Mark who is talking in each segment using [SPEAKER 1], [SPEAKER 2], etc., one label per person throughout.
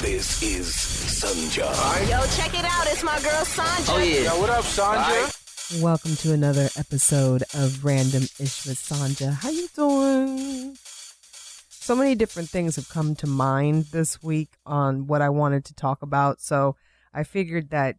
[SPEAKER 1] This is Sanja.
[SPEAKER 2] Yo, check it out. It's my girl Sanja.
[SPEAKER 1] Oh, yeah.
[SPEAKER 3] Yo, what up, Sanja?
[SPEAKER 4] Welcome to another episode of Random Ish with Sanja. How you doing? So many different things have come to mind this week on what I wanted to talk about. So I figured that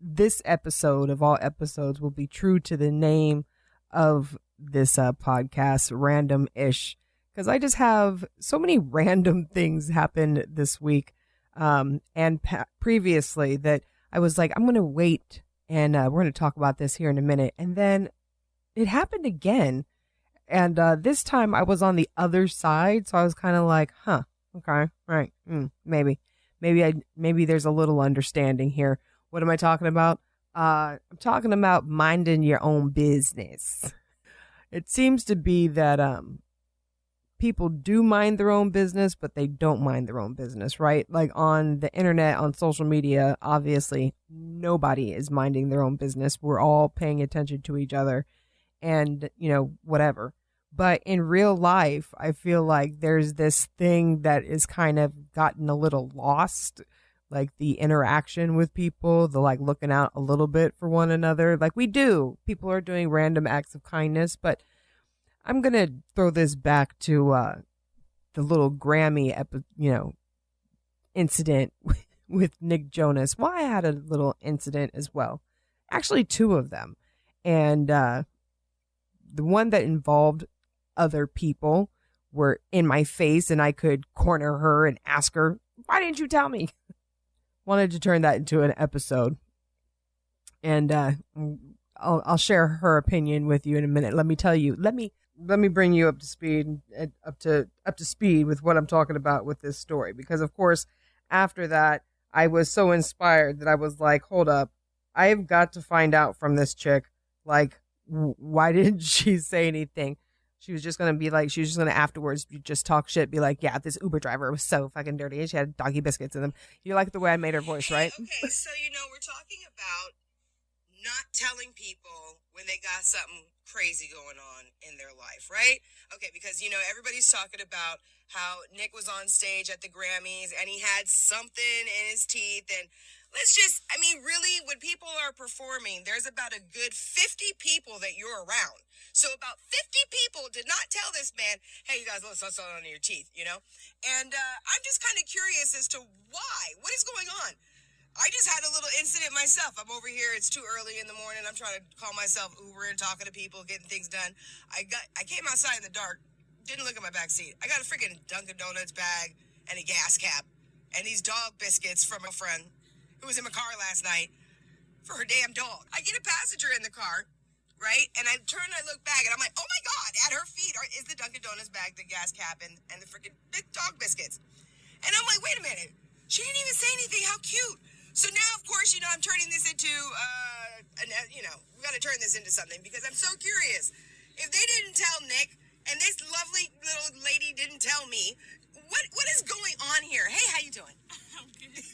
[SPEAKER 4] this episode of all episodes will be true to the name of this podcast, Random Ish, because I just have so many random things happen this week and previously that I was like, I'm going to wait and we're going to talk about this here in a minute. And then it happened again. And this time I was on the other side. So I was kind of like, okay, right. Maybe there's a little understanding here. What am I talking about? I'm talking about minding your own business. It seems to be that people do mind their own business, but they don't mind their own business, right? Like on the internet, on social media, obviously nobody is minding their own business. We're all paying attention to each other and, whatever. But in real life, I feel like there's this thing that is kind of gotten a little lost, like the interaction with people, the like looking out a little bit for one another. Like we do. People are doing random acts of kindness, but I'm going to throw this back to the little Grammy, incident with Nick Jonas. Well, I had a little incident as well. Actually, two of them. And the one that involved other people were in my face and I could corner her and ask her, why didn't you tell me? Wanted to turn that into an episode. And I'll share her opinion with you in a minute. Let me bring you up to speed, up to speed with what I'm talking about with this story. Because of course, after that, I was so inspired that I was like, hold up, I have got to find out from this chick, like, why didn't she say anything? She was just going to afterwards just talk shit, be like, yeah, this Uber driver was so fucking dirty. And she had doggy biscuits in them. You like the way I made her voice, right?
[SPEAKER 5] Okay, so, we're talking about not telling people when they got something crazy going on in their life, right? Okay, because, everybody's talking about how Nick was on stage at the Grammys and he had something in his teeth. And really, when people are performing, there's about a good 50 people that you're around. So about 50 people did not tell this man, hey, you guys, let's something on your teeth, And I'm just kind of curious as to why. What is going on? I just had a little incident myself. I'm over here. It's too early in the morning. I'm trying to call myself Uber and talking to people, getting things done. I came outside in the dark, didn't look at my back seat. I got a freaking Dunkin' Donuts bag and a gas cap and these dog biscuits from a friend who was in my car last night for her damn dog. I get a passenger in the car, right? And I turn and I look back and I'm like, oh my God, at her feet is the Dunkin' Donuts bag, the gas cap, and the freaking big dog biscuits. And I'm like, wait a minute. She didn't even say anything. How cute. So now, of course, I'm turning this into, we got to turn this into something because I'm so curious. If they didn't tell Nick and this lovely little lady didn't tell me, what is going on here? Hey, how you doing? I'm good.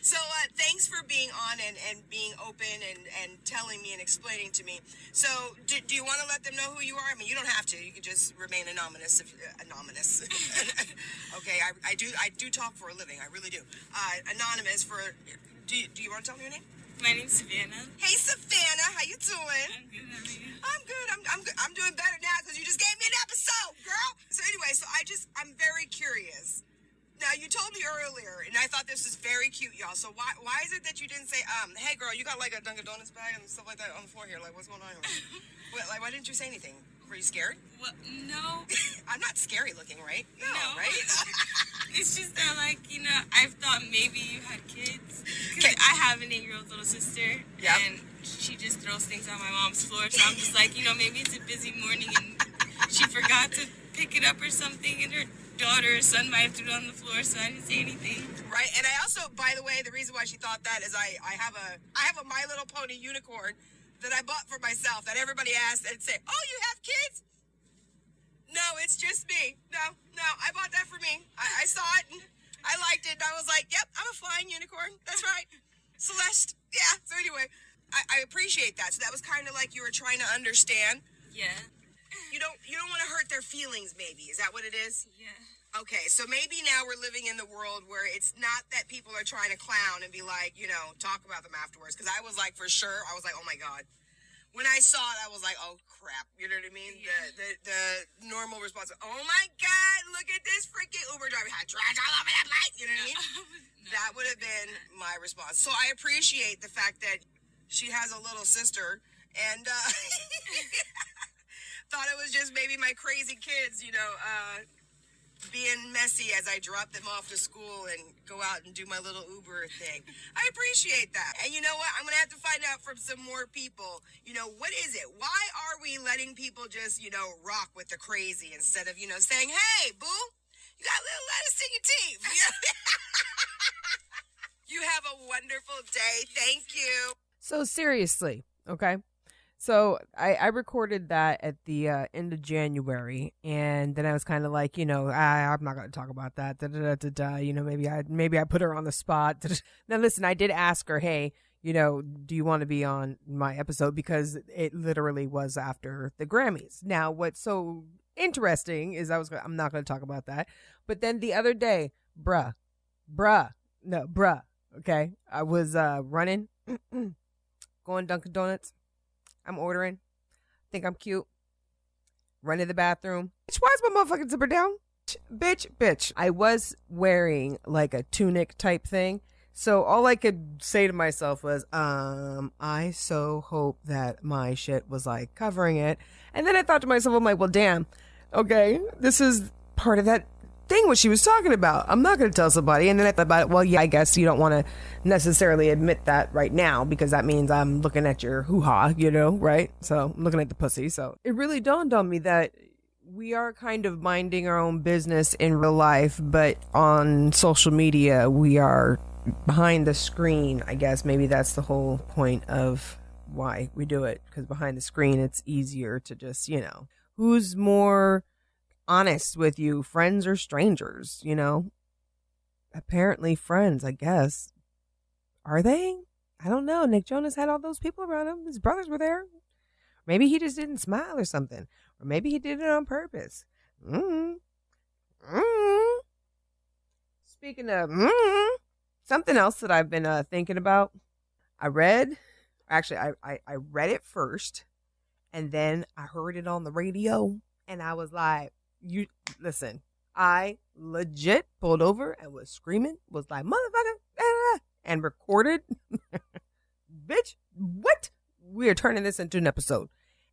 [SPEAKER 5] So thanks for being on and being open and telling me and explaining to me. So do you want to let them know who you are? I mean, you don't have to. You can just remain anonymous. Anonymous. Okay, I do talk for a living. I really do. Anonymous for. Do you want to tell me your name?
[SPEAKER 6] My name's Savannah.
[SPEAKER 5] Hey, Savannah. How you doing?
[SPEAKER 6] I'm good. How are you?
[SPEAKER 5] I'm good. I'm good. I'm doing better now because you just gave me an episode, girl. So anyway, I'm very curious. Now, you told me earlier, and I thought this was very cute, y'all. So why is it that you didn't say, hey, girl, you got like a Dunkin' Donuts bag and stuff like that on the floor here? Like, what's going on here? Why didn't you say anything? Were you scared?
[SPEAKER 6] Well, no.
[SPEAKER 5] I'm not scary looking, right? No. Right?
[SPEAKER 6] It's just that, I thought maybe you had kids. Because I have an 8-year-old little sister.
[SPEAKER 5] Yep.
[SPEAKER 6] And she just throws things on my mom's floor. So I'm just like, maybe it's a busy morning and she forgot to pick it up or something. And her daughter or son might have threw it on the floor, so I didn't say anything.
[SPEAKER 5] Right. And I also, by the way, the reason why she thought that is I have a My Little Pony unicorn that I bought for myself that everybody asked and say, oh, you have kids? No, it's just me. No, I bought that for me. I saw it and I liked it. And I was like, yep, I'm a flying unicorn. That's right. Celeste. Yeah. So anyway, I appreciate that. So that was kind of like you were trying to understand.
[SPEAKER 6] Yeah.
[SPEAKER 5] You don't want to hurt their feelings, maybe. Is that what it is?
[SPEAKER 6] Yeah.
[SPEAKER 5] Okay, so maybe now we're living in the world where it's not that people are trying to clown and be like, talk about them afterwards. Because I was like, for sure, I was like, oh my God. When I saw it, I was like, oh crap. You know what I mean? Yeah. The normal response, oh my God, look at this freaking Uber driver. Had trash all over that light. You know what I mean? That would have been my response. So I appreciate the fact that she has a little sister and thought it was just maybe my crazy kids, being messy as I drop them off to school and go out and do my little Uber thing. I appreciate that. And you know what? I'm going to have to find out from some more people, what is it? Why are we letting people just, rock with the crazy instead of, saying, hey, boo, you got a little lettuce in your teeth. You have a wonderful day. Thank you.
[SPEAKER 4] So seriously, okay? So I recorded that at the end of January, and then I was kind of like, I'm not going to talk about that. Maybe I put her on the spot. Now, listen, I did ask her, hey, do you want to be on my episode? Because it literally was after the Grammys. Now, what's so interesting is I'm not going to talk about that. But then the other day, bruh, okay, I was running, going Dunkin' Donuts. I'm ordering. Think I'm cute. Run to the bathroom. Bitch, why is my motherfucking zipper down? Bitch. I was wearing like a tunic type thing. So all I could say to myself was, I so hope that my shit was like covering it. And then I thought to myself, I'm like, well, damn. Okay, this is part of that thing what she was talking about. I'm not going to tell somebody. And then I thought about it. Well, yeah, I guess you don't want to necessarily admit that right now because that means I'm looking at your hoo-ha, right? So I'm looking at the pussy. So it really dawned on me that we are kind of minding our own business in real life, but on social media, we are behind the screen. I guess maybe that's the whole point of why we do it, because behind the screen, it's easier to just, who's more honest with you, friends or strangers, apparently friends, I guess. Are they? I don't know. Nick Jonas had all those people around him. His brothers were there. Maybe he just didn't smile or something, or maybe he did it on purpose. Speaking of something else that I've been thinking about, I read it first, and then I heard it on the radio, and I was like, you listen, I legit pulled over and was screaming, was like, motherfucker, and recorded. Bitch, what? We are turning this into an episode.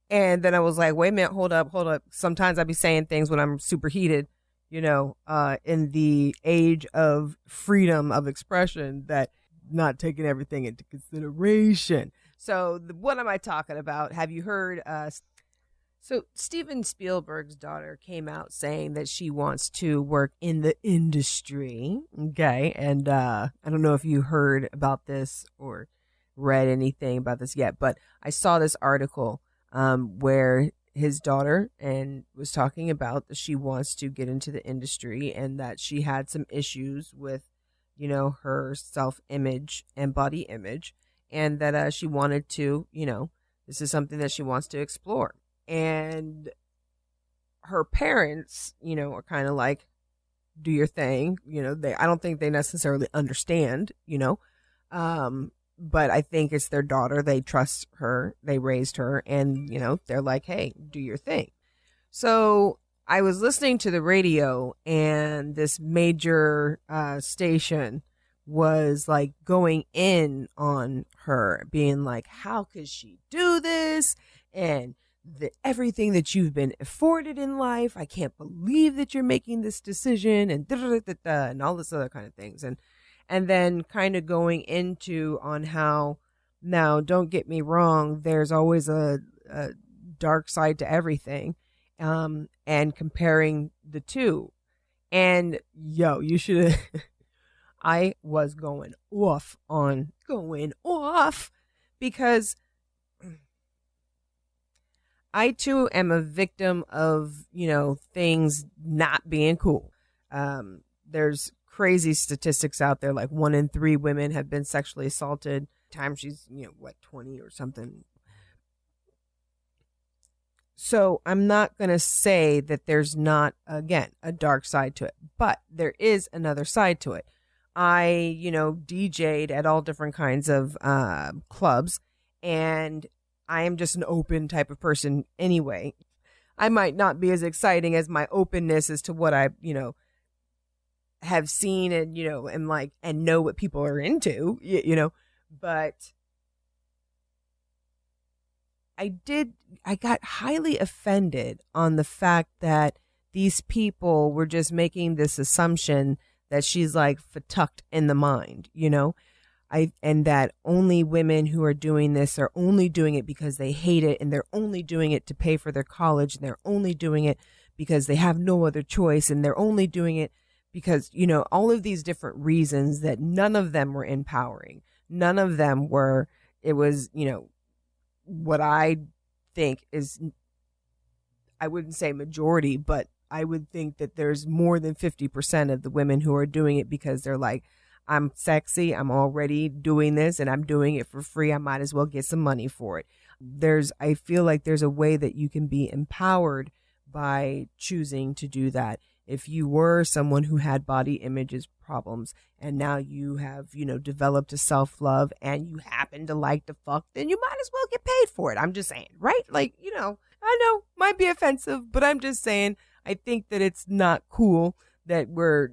[SPEAKER 4] And then I was like, wait a minute, hold up. Sometimes I be saying things when I'm super heated, in the age of freedom of expression, that not taking everything into consideration. So what am I talking about? Have you heard So Steven Spielberg's daughter came out saying that she wants to work in the industry. Okay. And I don't know if you heard about this or read anything about this yet, but I saw this article where his daughter and was talking about that she wants to get into the industry and that she had some issues with, her self-image and body image, and that she wanted to, this is something that she wants to explore. And her parents, are kind of like, do your thing. I don't think they necessarily understand, but I think it's their daughter. They trust her. They raised her, and, they're like, hey, do your thing. So I was listening to the radio, and this major station was like going in on her, being like, how could she do this? And everything that you've been afforded in life, I can't believe that you're making this decision, and and all this other kind of things, and then kind of going into on how, now don't get me wrong, there's always a dark side to everything, and comparing the two, and you should have. I was going off because I too am a victim of, things not being cool. There's crazy statistics out there, like 1 in 3 women have been sexually assaulted. Time she's, 20 or something. So I'm not going to say that there's not, again, a dark side to it, but there is another side to it. I, DJ'd at all different kinds of clubs, and I am just an open type of person anyway. I might not be as exciting as my openness as to what I, have seen and, and like, and know what people are into, but I got highly offended on the fact that these people were just making this assumption that she's like tucked in the mind, and that only women who are doing this are only doing it because they hate it, and they're only doing it to pay for their college, and they're only doing it because they have no other choice, and they're only doing it because, all of these different reasons that none of them were empowering. None of them were, it was, what I think is, I wouldn't say majority, but I would think that there's more than 50% of the women who are doing it because they're like, I'm sexy, I'm already doing this, and I'm doing it for free. I might as well get some money for it. I feel like there's a way that you can be empowered by choosing to do that. If you were someone who had body images problems and now you have, developed a self-love and you happen to like to fuck, then you might as well get paid for it. I'm just saying, right? Like, I know might be offensive, but I'm just saying, I think that it's not cool that we're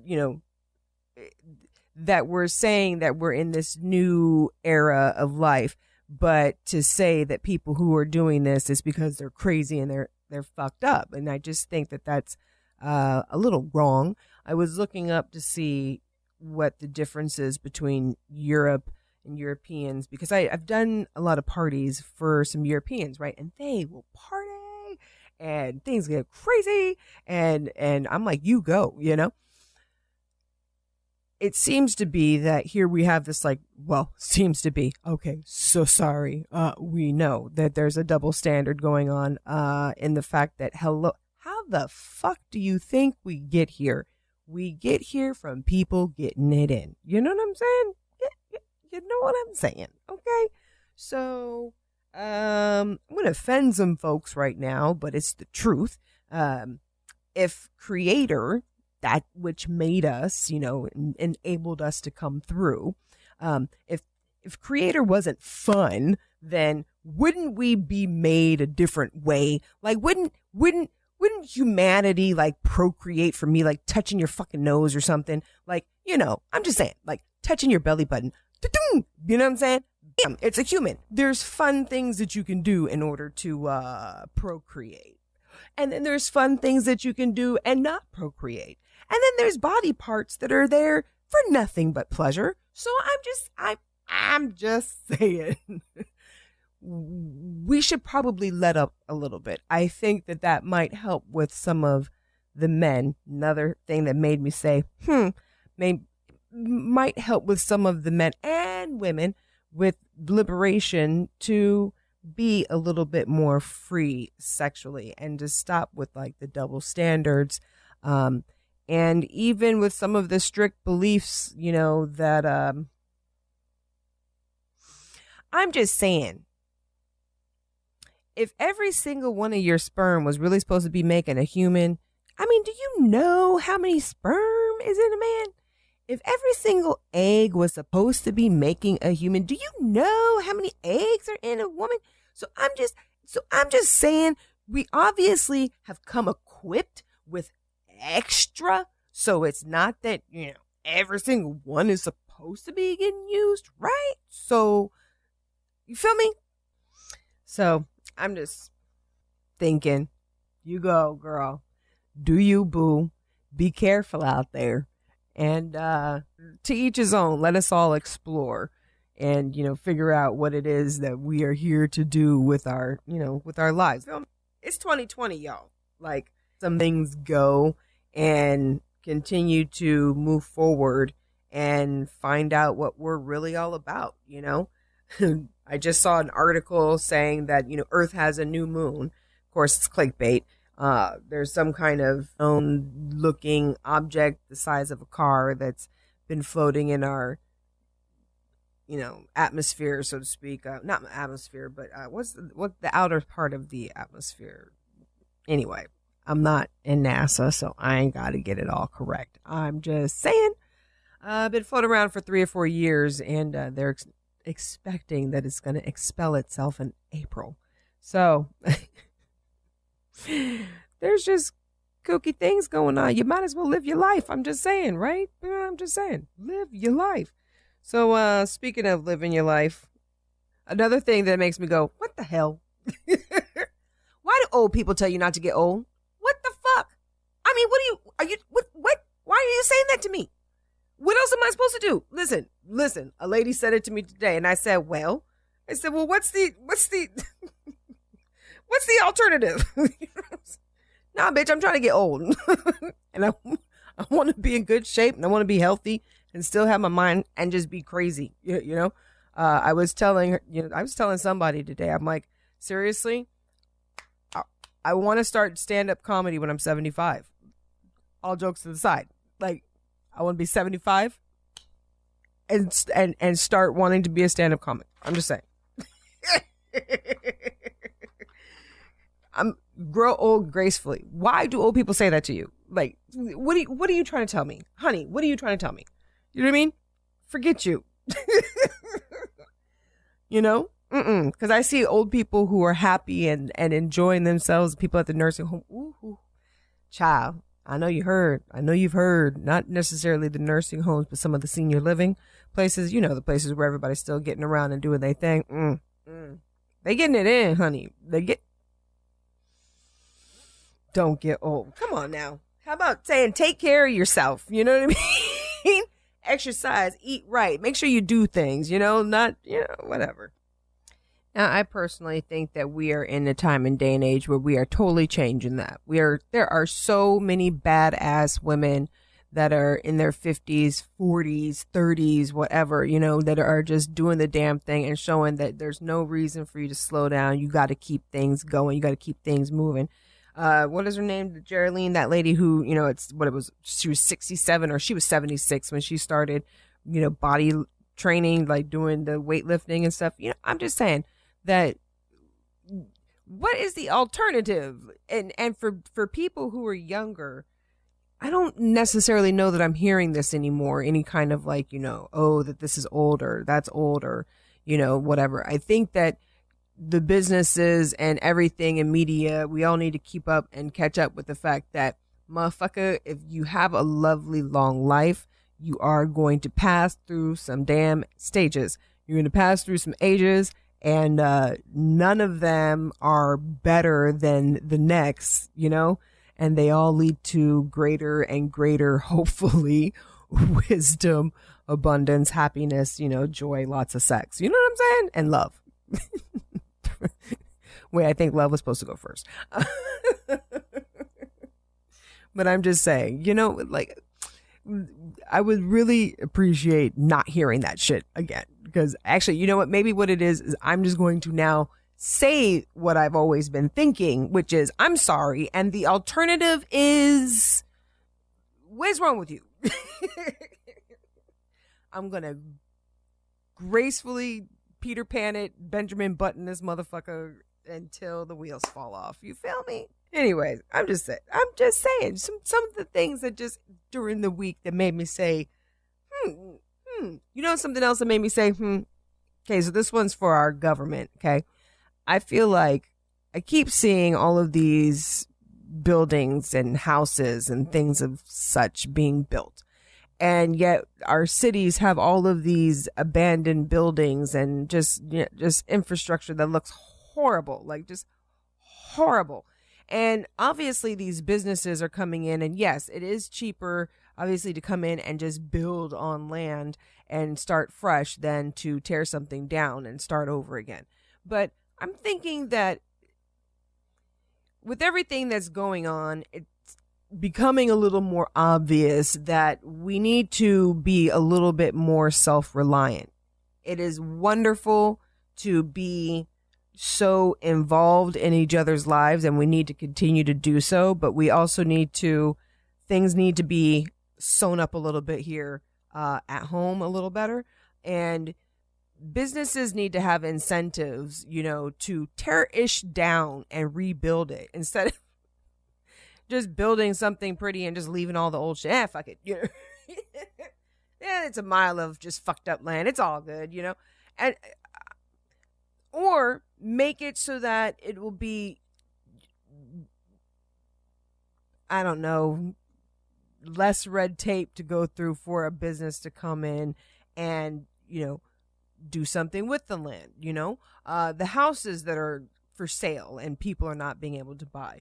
[SPEAKER 4] saying that we're in this new era of life, but to say that people who are doing this is because they're crazy and they're fucked up. And I just think that that's a little wrong. I was looking up to see what the difference is between Europe and Europeans, because I've done a lot of parties for some Europeans, right? And they will party and things get crazy. And I'm like, you go, It seems to be that here we have this seems to be, okay, so sorry. We know that there's a double standard going on in the fact that, how the fuck do you think we get here? We get here from people getting it in. You know what I'm saying? You know what I'm saying? Okay. So, I'm going to offend some folks right now, but it's the truth. If Creator, that which made us, enabled us to come through, if Creator wasn't fun, then wouldn't we be made a different way? Like, wouldn't humanity like procreate for me, like touching your fucking nose or something? Like, I'm just saying, like touching your belly button. You know what I'm saying? Damn, it's a human. There's fun things that you can do in order to procreate. And then there's fun things that you can do and not procreate. And then there's body parts that are there for nothing but pleasure. So I'm just saying, we should probably let up a little bit. I think that might help with some of the men. Another thing that made me say, might help with some of the men and women with liberation to be a little bit more free sexually and to stop with like the double standards. And even with some of the strict beliefs, that I'm just saying, if every single one of your sperm was really supposed to be making a human, I mean, do you know how many sperm is in a man? If every single egg was supposed to be making a human, do you know how many eggs are in a woman? So I'm just saying, we obviously have come equipped with extra. So it's not that, every single one is supposed to be getting used, right? So you feel me? So I'm just thinking, you go, girl. Do you, boo? Be careful out there. And to each his own. Let us all explore and, figure out what it is that we are here to do with our, with our lives. It's 2020, y'all. Like, some things go and continue to move forward and find out what we're really all about, I just saw an article saying that, Earth has a new moon. Of course, it's clickbait. There's some kind of looking object the size of a car that's been floating in our, atmosphere, so to speak. Not atmosphere, but what's the outer part of the atmosphere? Anyway, I'm not in NASA, so I ain't got to get it all correct. I'm just saying. I've been floating around for 3 or 4 years, and they're expecting that it's going to expel itself in April. So there's just kooky things going on. You might as well live your life. I'm just saying, right? I'm just saying, live your life. So speaking of living your life, another thing that makes me go, what the hell? Why do old people tell you not to get old? What the fuck? I mean, what? Why are you saying that to me? What else am I supposed to do? Listen, a lady said it to me today, and I said, well, what's the alternative? Nah, bitch, I'm trying to get old. And I want to be in good shape, and I want to be healthy and still have my mind and just be crazy. You know, I was telling somebody today, I'm like, seriously, I want to start stand-up comedy when I'm 75. All jokes to the side. Like, I want to be 75 and start wanting to be a stand-up comic. I'm just saying. Grow old gracefully. Why do old people say that to you? Like, what are you trying to tell me? Honey, what are you trying to tell me? You know what I mean? Forget you. You know? Because I see old people who are happy and enjoying themselves, people at the nursing home. Ooh. Child, I know you've heard, not necessarily the nursing homes, but some of the senior living places, you know, the places where everybody's still getting around and doing their thing. They getting it in, honey. Don't get old. Come on now. How about saying take care of yourself? You know what I mean? Exercise, eat right, make sure you do things, not, whatever. Now, I personally think that we are in a time and day and age where we are totally changing that. There are so many badass women that are in their 50s, 40s, 30s, whatever, that are just doing the damn thing and showing that there's no reason for you to slow down. You got to keep things going. You got to keep things moving. What is her name? Geraldine, that lady who, she was 67 or she was 76 when she started, body training, like doing the weightlifting and stuff. I'm just saying that what is the alternative? And for people who are younger, I don't necessarily know that I'm hearing this anymore. Any kind of like, that this is older, that's older, whatever. I think that the businesses and everything in media, we all need to keep up and catch up with the fact that, motherfucker, if you have a lovely long life, you are going to pass through some damn stages. You're going to pass through some ages, and none of them are better than the next, and they all lead to greater and greater, hopefully, wisdom, abundance, happiness, joy, lots of sex. You know what I'm saying? And love. Wait, I think love was supposed to go first. But I'm just saying, like, I would really appreciate not hearing that shit again. Because actually, you know what? Maybe what it is I'm just going to now say what I've always been thinking, which is, I'm sorry. And the alternative is, what's wrong with you? I'm going to gracefully Peter Pan it, Benjamin Button this motherfucker until the wheels fall off. You feel me? Anyways, I'm just saying some of the things that just during the week that made me say, something else that made me say, Okay, so this one's for our government. Okay. I feel like I keep seeing all of these buildings and houses and things of such being built. And yet our cities have all of these abandoned buildings and just infrastructure that looks horrible, like just horrible. And obviously these businesses are coming in, and yes, it is cheaper, obviously, to come in and just build on land and start fresh than to tear something down and start over again. But I'm thinking that with everything that's going on, it's becoming a little more obvious that we need to be a little bit more self-reliant. It is wonderful to be so involved in each other's lives, and we need to continue to do so, but we also things need to be sewn up a little bit here at home a little better, and businesses need to have incentives, to tear ish down and rebuild it instead of just building something pretty and just leaving all the old shit. Fuck it. You know? Yeah, it's a mile of just fucked up land. It's all good, you know? And or make it so that it will be, I don't know, less red tape to go through for a business to come in and, you know, do something with the land, you know? The houses that are for sale and people are not being able to buy.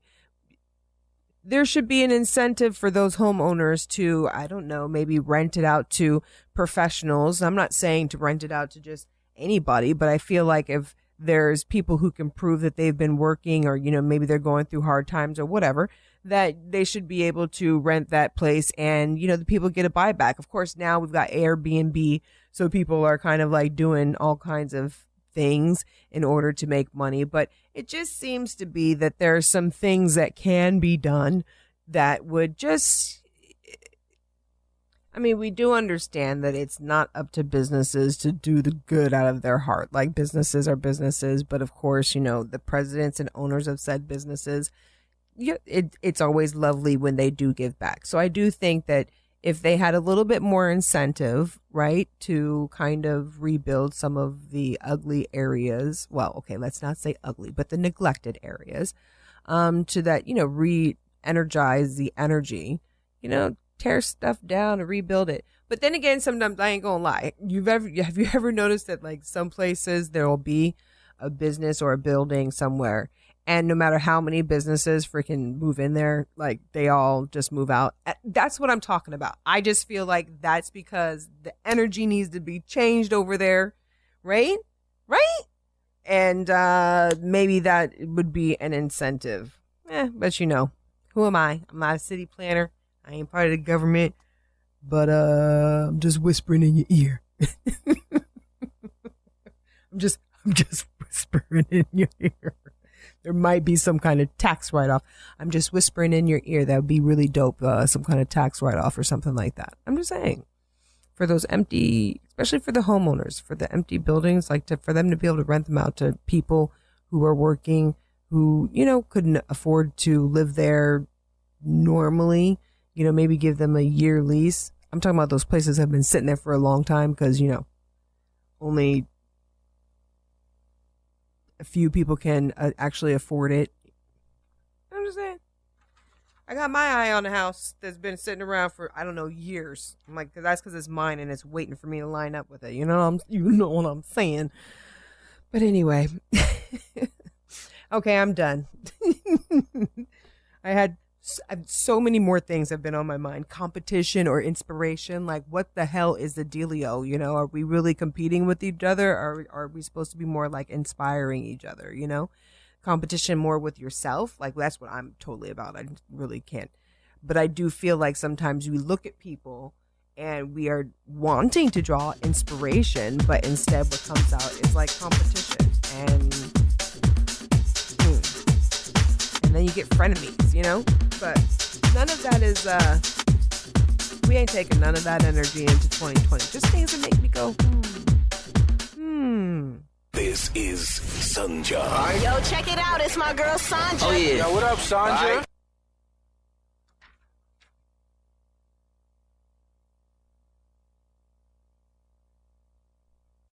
[SPEAKER 4] There should be an incentive for those homeowners to, I don't know, maybe rent it out to professionals. I'm not saying to rent it out to just anybody, but I feel like if there's people who can prove that they've been working or, you know, maybe they're going through hard times or whatever, that they should be able to rent that place and, you know, the people get a buyback. Of course, now we've got Airbnb, so people are kind of like doing all kinds of things in order to make money. But it just seems to be that there are some things that can be done that would just, I mean, we do understand that it's not up to businesses to do the good out of their heart. Like, businesses are businesses, but of course, you know, the presidents and owners of said businesses, yeah, it's always lovely when they do give back. So I do think that if they had a little bit more incentive, right, to kind of rebuild some of the ugly areas, well, okay, let's not say ugly, but the neglected areas, to that, you know, re-energize the energy, you know, tear stuff down and rebuild it. But then again, sometimes I ain't gonna lie. Have you ever noticed that, like, some places there will be a business or a building somewhere, and no matter how many businesses freaking move in there, like, they all just move out? That's what I'm talking about. I just feel like that's because the energy needs to be changed over there, right? Right? And maybe that would be an incentive. But you know, who am I? I'm not a city planner. I ain't part of the government. But I'm just whispering in your ear. I'm just whispering in your ear. There might be some kind of tax write-off. I'm just whispering in your ear. That would be really dope. Some kind of tax write-off or something like that. I'm just saying, for those empty, especially for the homeowners, for the empty buildings, like for them to be able to rent them out to people who are working, who, you know, couldn't afford to live there normally, you know, maybe give them a year lease. I'm talking about those places that have been sitting there for a long time because, you know, only a few people can actually afford it. I'm just saying. I got my eye on a house that's been sitting around for, I don't know, years. I'm like, that's because it's mine and it's waiting for me to line up with it. You know what I'm saying. But anyway. Okay, I'm done. I had so many more things have been on my mind. Competition or inspiration. Like, what the hell is the dealio? You know, are we really competing with each other? Or are we supposed to be more like inspiring each other? You know, competition more with yourself. Like, that's what I'm totally about. I really can't. But I do feel like sometimes we look at people and we are wanting to draw inspiration, but instead what comes out is like competition. And then you get frenemies, you know? But none of that is, we ain't taking none of that energy into 2020. Just things that make me go,
[SPEAKER 1] This is Sunja.
[SPEAKER 2] Yo, check it out. It's my girl Sanja.
[SPEAKER 3] Oh, yeah. Yo, what up, Sanja?